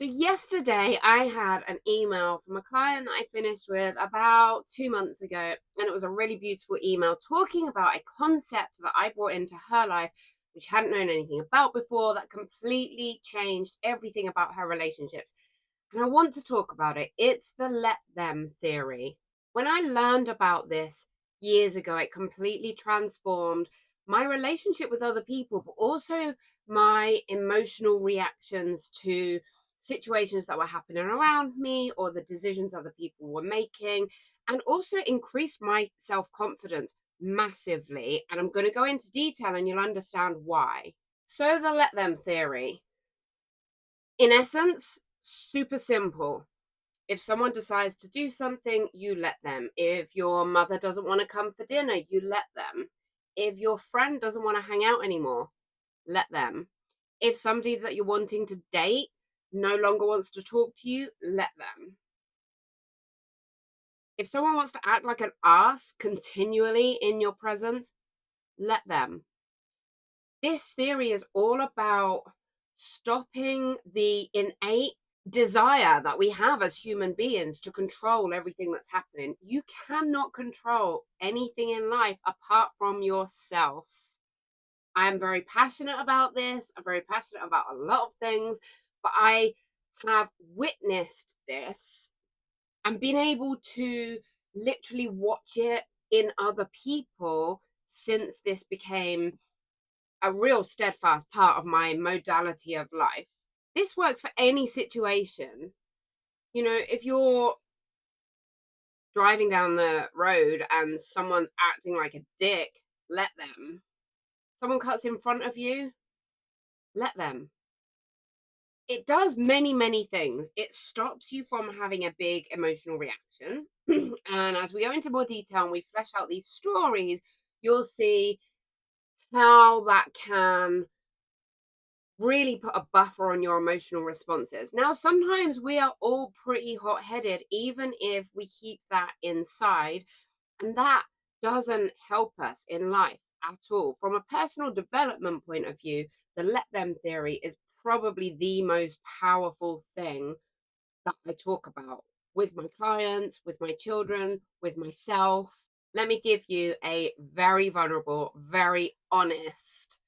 So yesterday I had an email from a client that I finished with about 2 months ago, and it was a really beautiful email talking about a concept that I brought into her life, which she hadn't known anything about before, that completely changed everything about her relationships. And I want to talk about it. It's the let them theory. When I learned about this years ago, it completely transformed my relationship with other people, but also my emotional reactions to situations that were happening around me or the decisions other people were making, and also increased my self confidence massively. And I'm going to go into detail and you'll understand why. So, the let them theory, in essence, super simple. If someone decides to do something, you let them. If your mother doesn't want to come for dinner, you let them. If your friend doesn't want to hang out anymore, let them. If somebody that you're wanting to date no longer wants to talk to you, let them. If someone wants to act like an ass continually in your presence, let them. This theory is all about stopping the innate desire that we have as human beings to control everything that's happening. You cannot control anything in life apart from yourself. I am very passionate about this. I'm very passionate about a lot of things, but I have witnessed this and been able to literally watch it in other people since this became a real steadfast part of my modality of life. This works for any situation. You know, if you're driving down the road and someone's acting like a dick, let them. Someone cuts in front of you, let them. It does many, many things. It stops you from having a big emotional reaction. And as we go into more detail and we flesh out these stories, you'll see how that can really put a buffer on your emotional responses. Now, sometimes we are all pretty hot headed, even if we keep that inside, and that doesn't help us in life at all. From a personal development point of view, the let them theory is probably the most powerful thing that I talk about with my clients, with my children, with myself. Let me give you a very vulnerable, very honest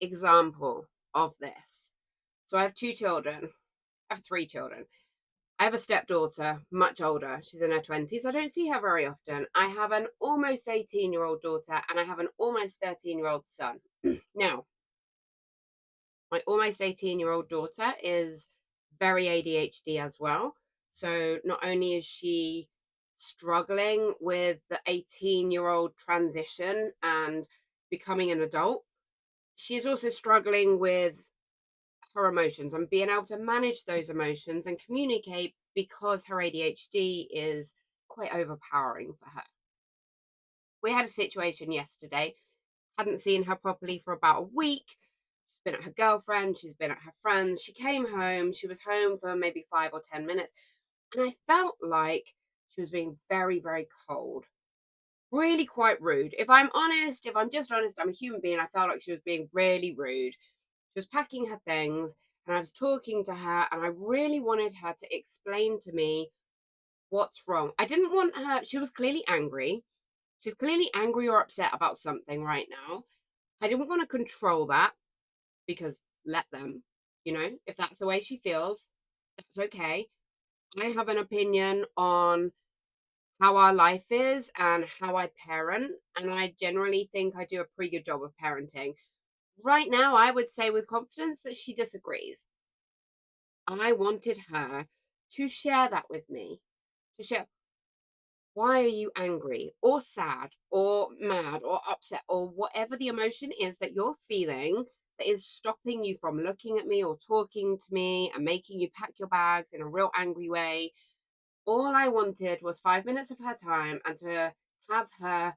example of this. So I have two children. I have three children. I have a stepdaughter, much older. She's in her 20s. I don't see her very often. I have an almost 18-year-old daughter and I have an almost 13-year-old son. Now, my almost 18-year-old daughter is very ADHD as well. So not only is she struggling with the 18-year-old transition and becoming an adult, she's also struggling with her emotions and being able to manage those emotions and communicate because her ADHD is quite overpowering for her. We had a situation yesterday, hadn't seen her properly for about a week. She's been at her girlfriend, she's been at her friends. She came home, she was home for maybe 5 or 10 minutes, and I felt like she was being very, very cold, really quite rude. If I'm honest, if I'm just honest, I'm a human being. I felt like she was being really rude. She was packing her things, and I was talking to her, and I really wanted her to explain to me what's wrong. I didn't want her, she was clearly angry. She's clearly angry or upset about something right now. I didn't want to control that because let them, if that's the way she feels, that's okay. I have an opinion on how our life is and how I parent, and I generally think I do a pretty good job of parenting. Right now, I would say with confidence that she disagrees. I wanted her to share that with me, to share, why are you angry or sad or mad or upset or whatever the emotion is that you're feeling that is stopping you from looking at me or talking to me and making you pack your bags in a real angry way. All I wanted was 5 minutes of her time and to have her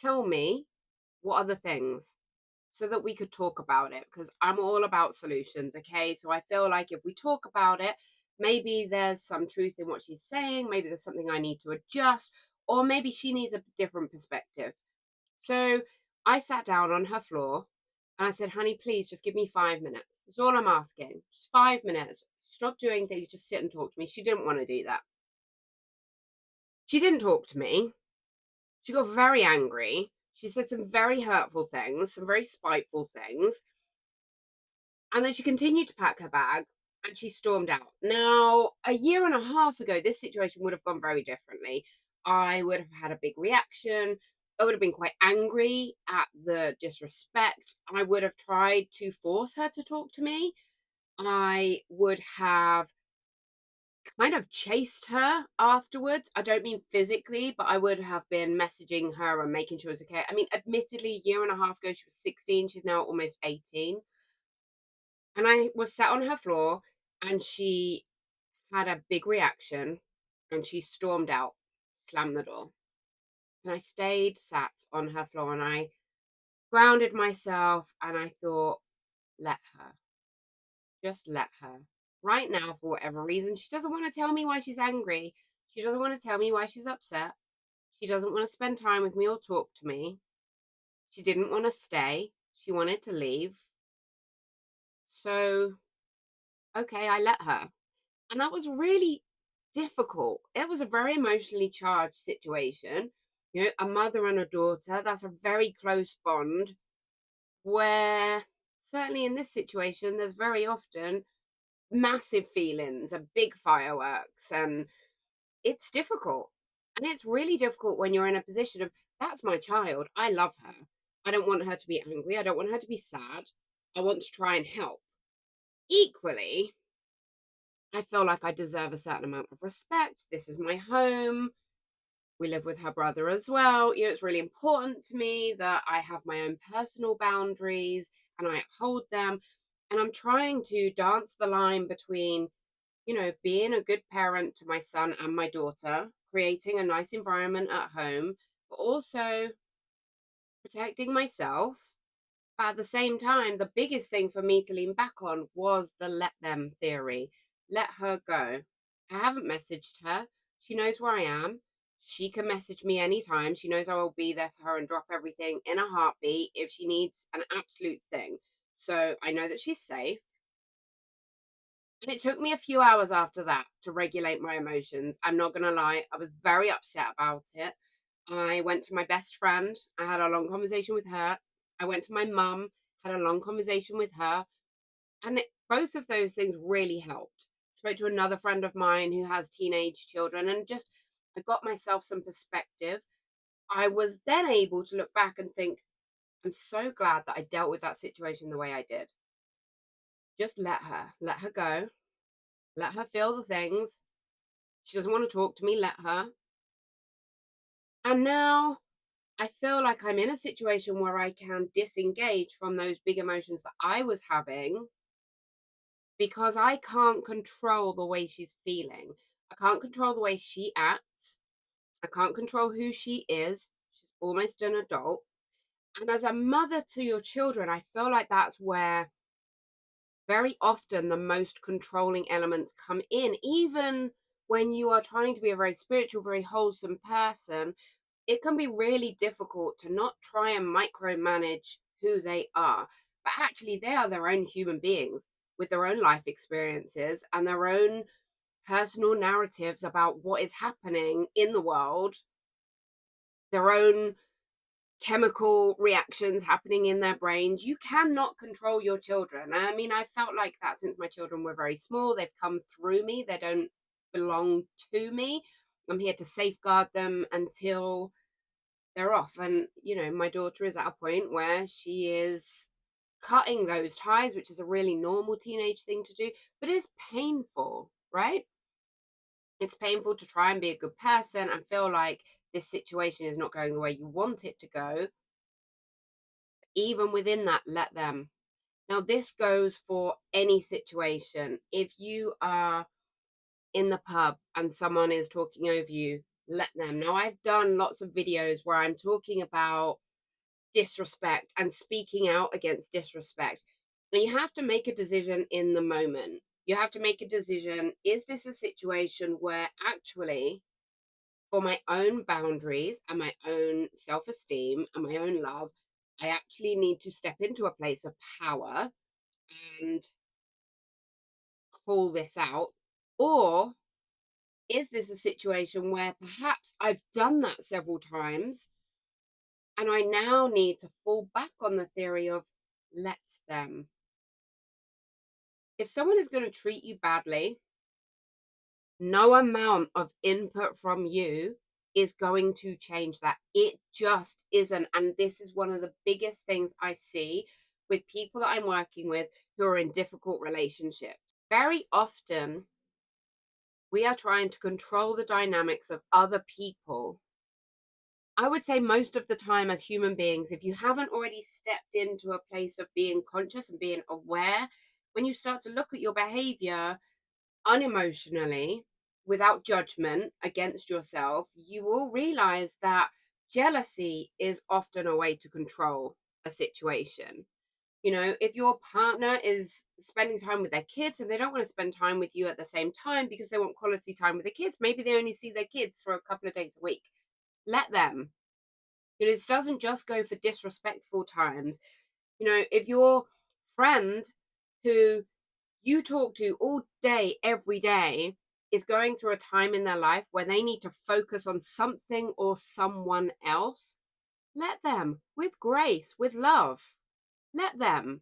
tell me what are the things so that we could talk about it, because I'm all about solutions. Okay. So I feel like if we talk about it, maybe there's some truth in what she's saying. Maybe there's something I need to adjust, or maybe she needs a different perspective. So I sat down on her floor and I said, honey, please just give me 5 minutes. That's all I'm asking. Just 5 minutes. stop doing things, just sit and talk to me. She didn't want to do that. She didn't talk to me. She got very angry. She said some very hurtful things, some very spiteful things. And then she continued to pack her bag and she stormed out. Now, a year and a half ago, this situation would have gone very differently. I would have had a big reaction. I would have been quite angry at the disrespect. I would have tried to force her to talk to me. I would have kind of chased her afterwards. I don't mean physically, but I would have been messaging her and making sure it's okay. I mean, admittedly, a year and a half ago, she was 16. She's now almost 18. And I was sat on her floor and she had a big reaction and she stormed out, slammed the door. And I stayed sat on her floor and I grounded myself and I thought, let her. Just let her. Right now, for whatever reason, she doesn't want to tell me why she's angry. She doesn't want to tell me why she's upset. She doesn't want to spend time with me or talk to me. She didn't want to stay. She wanted to leave. So, okay, I let her. And that was really difficult. It was a very emotionally charged situation. You know, a mother and a daughter, that's a very close bond where certainly in this situation, there's very often massive feelings and big fireworks, and it's difficult. And it's really difficult when you're in a position of, that's my child. I love her. I don't want her to be angry. I don't want her to be sad. I want to try and help. Equally, I feel like I deserve a certain amount of respect. This is my home. We live with her brother as well. You know, it's really important to me that I have my own personal boundaries and I uphold them. And I'm trying to dance the line between, you know, being a good parent to my son and my daughter, creating a nice environment at home, but also protecting myself. But at the same time, the biggest thing for me to lean back on was the let them theory. Let her go. I haven't messaged her. She knows where I am. She can message me anytime. She knows I will be there for her and drop everything in a heartbeat if she needs an absolute thing. So I know that she's safe. And it took me a few hours after that to regulate my emotions. I'm not going to lie, I was very upset about it. I went to my best friend. I had a long conversation with her. I went to my mum, had a long conversation with her. And both of those things really helped. Spoke to another friend of mine who has teenage children and just I got myself some perspective. I was then able to look back and think, I'm so glad that I dealt with that situation the way I did. Just let her go, let her feel the things. She doesn't want to talk to me, let her. And now I feel like I'm in a situation where I can disengage from those big emotions that I was having because I can't control the way she's feeling. I can't control the way she acts. I can't control who she is. She's almost an adult. And as a mother to your children, I feel like that's where very often the most controlling elements come in. Even when you are trying to be a very spiritual, very wholesome person, it can be really difficult to not try and micromanage who they are. But actually, they are their own human beings with their own life experiences and their own personal narratives about what is happening in the world, their own chemical reactions happening in their brains. You cannot control your children. I mean, I felt like that since my children were very small. They've come through me, they don't belong to me. I'm here to safeguard them until they're off. And, you know, my daughter is at a point where she is cutting those ties, which is a really normal teenage thing to do, but it's painful, right? It's painful to try and be a good person and feel like this situation is not going the way you want it to go. Even within that, let them. Now, this goes for any situation. If you are in the pub and someone is talking over you, let them. Now, I've done lots of videos where I'm talking about disrespect and speaking out against disrespect. And you have to make a decision in the moment. You have to make a decision. Is this a situation where actually, for my own boundaries and my own self esteem and my own love, I actually need to step into a place of power and call this out? Or is this a situation where perhaps I've done that several times and I now need to fall back on the theory of let them? If someone is going to treat you badly, no amount of input from you is going to change that. It just isn't. And this is one of the biggest things I see with people that I'm working with who are in difficult relationships. Very often, we are trying to control the dynamics of other people. I would say most of the time, as human beings, if you haven't already stepped into a place of being conscious and being aware, when you start to look at your behavior unemotionally, without judgment against yourself, you will realize that jealousy is often a way to control a situation. You know, if your partner is spending time with their kids and they don't want to spend time with you at the same time because they want quality time with the kids, maybe they only see their kids for a couple of days a week. Let them. You know, this doesn't just go for disrespectful times. You know, if your friend who you talk to all day, every day, is going through a time in their life where they need to focus on something or someone else, let them, with grace, with love. Let them.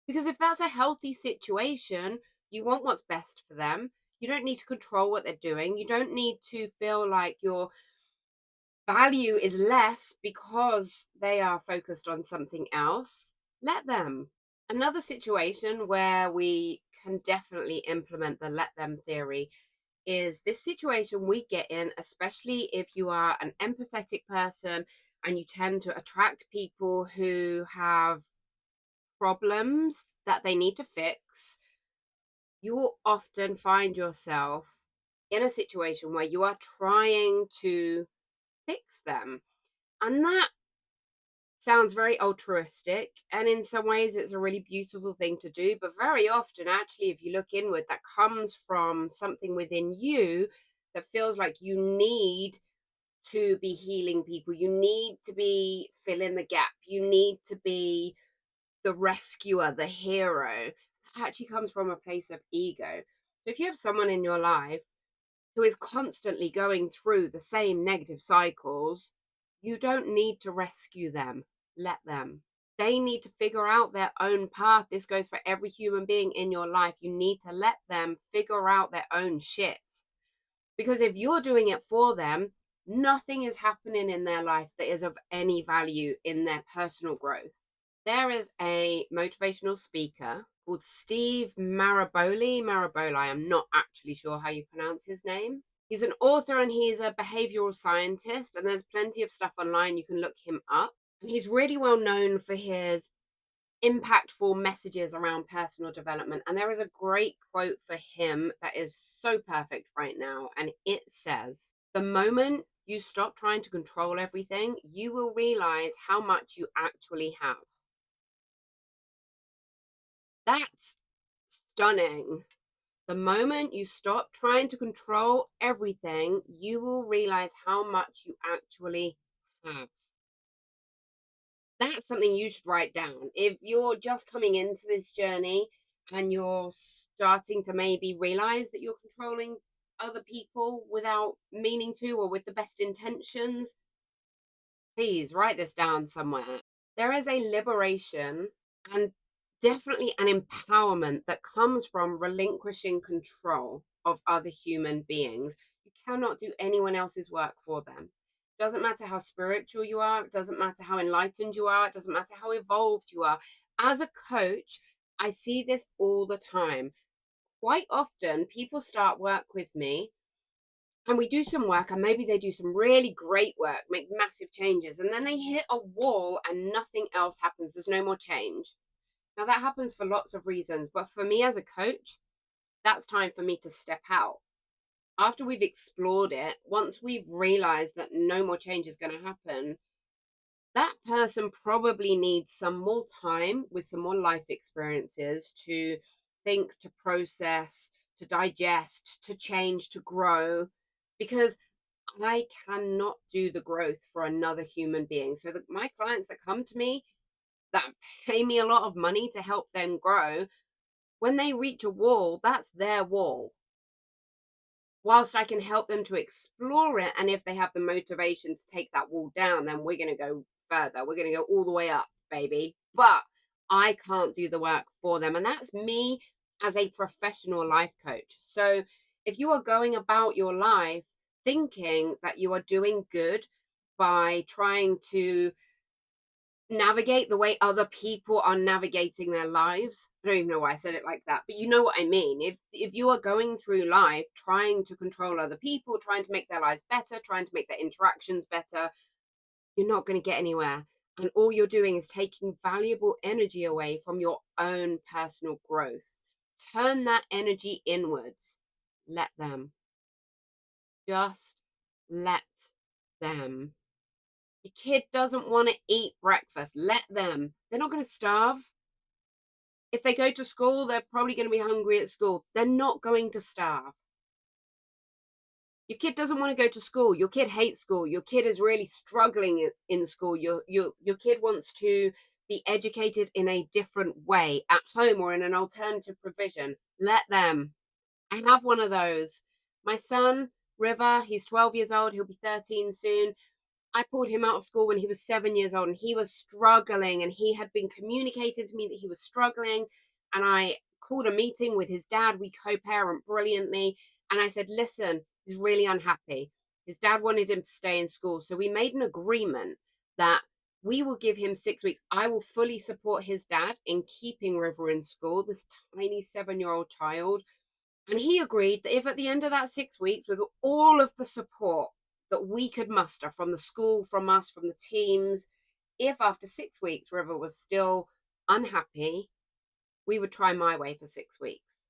Because if that's a healthy situation, you want what's best for them. You don't need to control what they're doing. You don't need to feel like your value is less because they are focused on something else. Let them. Another situation where we can definitely implement the let them theory is this situation we get in, especially if you are an empathetic person and you tend to attract people who have problems that they need to fix. You will often find yourself in a situation where you are trying to fix them. And that sounds very altruistic. And in some ways, it's a really beautiful thing to do. But very often, actually, if you look inward, that comes from something within you that feels like you need to be healing people. You need to be filling the gap. You need to be the rescuer, the hero. That actually comes from a place of ego. So if you have someone in your life who is constantly going through the same negative cycles, you don't need to rescue them. Let them. They need to figure out their own path. This goes for every human being in your life. You need to let them figure out their own shit. Because if you're doing it for them, nothing is happening in their life that is of any value in their personal growth. There is a motivational speaker called Steve Maraboli. Maraboli, I'm not actually sure how you pronounce his name. He's an author and he's a behavioral scientist, and there's plenty of stuff online. You can look him up. And he's really well known for his impactful messages around personal development. And there is a great quote for him that is so perfect right now. And it says, "The moment you stop trying to control everything, you will realize how much you actually have." That's stunning. The moment you stop trying to control everything, you will realize how much you actually have. That's something you should write down. If you're just coming into this journey and you're starting to maybe realize that you're controlling other people without meaning to or with the best intentions, please write this down somewhere. There is a liberation and definitely an empowerment that comes from relinquishing control of other human beings. You cannot do anyone else's work for them. Doesn't matter how spiritual you are, it doesn't matter how enlightened you are, it doesn't matter how evolved you are. As a coach, I see this all the time. Quite often, people start work with me and we do some work, and maybe they do some really great work, make massive changes, and then they hit a wall and nothing else happens. There's no more change. Now, that happens for lots of reasons, but for me as a coach, that's time for me to step out. After we've explored it, once we've realized that no more change is going to happen, that person probably needs some more time with some more life experiences to think, to process, to digest, to change, to grow, because I cannot do the growth for another human being. So my clients that come to me that pay me a lot of money to help them grow, When they reach a wall, that's their wall. Whilst I can help them to explore it, and if they have the motivation to take that wall down, then we're going to go further. We're going to go all the way up, baby. But I can't do the work for them. And that's me as a professional life coach. So if you are going about your life thinking that you are doing good by trying to navigate the way other people are navigating their lives. I don't even know why I said it like that, but you know what I mean. If you are going through life trying to control other people, trying to make their lives better, trying to make their interactions better, you're not going to get anywhere. And all you're doing is taking valuable energy away from your own personal growth. Turn that energy inwards. Let them. Just let them. Your kid doesn't want to eat breakfast. Let them. They're not going to starve. If they go to school, they're probably going to be hungry at school. They're not going to starve. Your kid doesn't want to go to school. Your kid hates school. Your kid is really struggling in school. Your kid wants to be educated in a different way at home or in an alternative provision. Let them. I have one of those. My son, River, he's 12 years old. He'll be 13 soon. I pulled him out of school when he was 7 years old and he was struggling, and he had been communicating to me that he was struggling. And I called a meeting with his dad. We co-parent brilliantly. And I said, listen, he's really unhappy. His dad wanted him to stay in school. So we made an agreement that we will give him 6 weeks. I will fully support his dad in keeping River in school, this tiny 7-year-old child. And he agreed that if at the end of that 6 weeks, with all of the support that we could muster from the school, from us, from the teams, if after 6 weeks River was still unhappy, we would try my way for 6 weeks.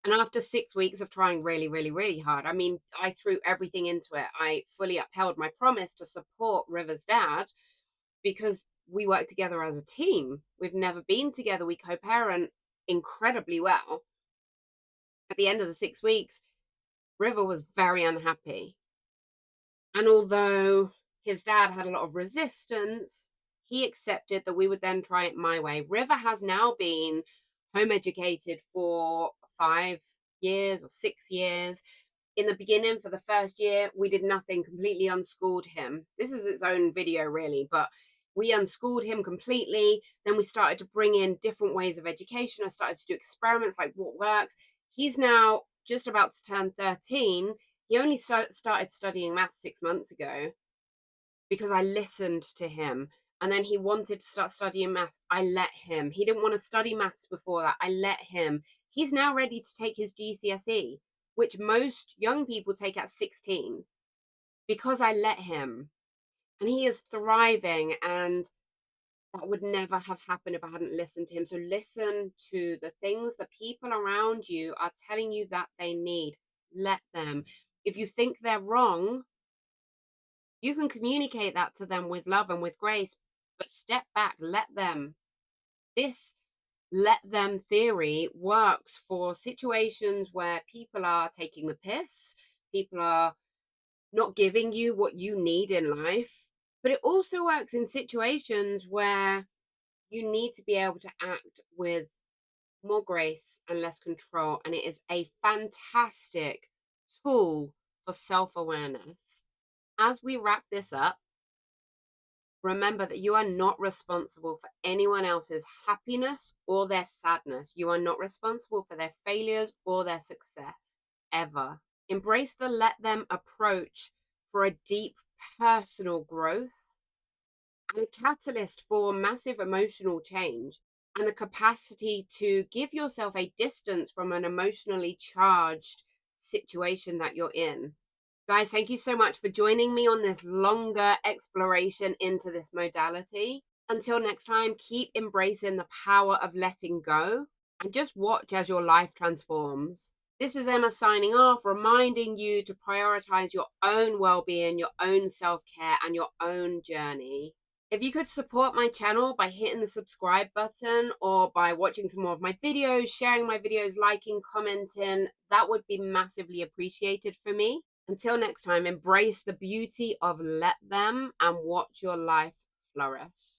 And after 6 weeks of trying really, really, really hard, I mean, I threw everything into it. I fully upheld my promise to support River's dad because we work together as a team. We've never been together. We co-parent incredibly well. At the end of the 6 weeks, River was very unhappy. And although his dad had a lot of resistance, he accepted that we would then try it my way. River has now been home educated for 5 years or 6 years. In the beginning, for the first year, we did nothing, completely unschooled him. This is its own video, really, but we unschooled him completely. Then we started to bring in different ways of education. I started to do experiments like what works. He's now just about to turn 13. He only started studying maths 6 months ago because I listened to him. And then he wanted to start studying maths. I let him. He didn't want to study maths before that. I let him. He's now ready to take his GCSE, which most young people take at 16, because I let him. And he is thriving, and that would never have happened if I hadn't listened to him. So listen to the things the people around you are telling you that they need. Let them. If you think they're wrong, you can communicate that to them with love and with grace, but step back, let them. This let them theory works for situations where people are taking the piss, people are not giving you what you need in life, but it also works in situations where you need to be able to act with more grace and less control. And it is a fantastic tool for self-awareness. As we wrap this up, remember that you are not responsible for anyone else's happiness or their sadness. You are not responsible for their failures or their success, ever. Embrace the let them approach for a deep personal growth and a catalyst for massive emotional change, and the capacity to give yourself a distance from an emotionally charged situation that you're in. Guys, thank you so much for joining me on this longer exploration into this modality. Until next time, keep embracing the power of letting go and just watch as your life transforms. This is Emma signing off, reminding you to prioritize your own well-being, your own self-care, and your own journey. If you could support my channel by hitting the subscribe button or by watching some more of my videos, sharing my videos, liking, commenting, that would be massively appreciated for me. Until next time, embrace the beauty of let them and watch your life flourish.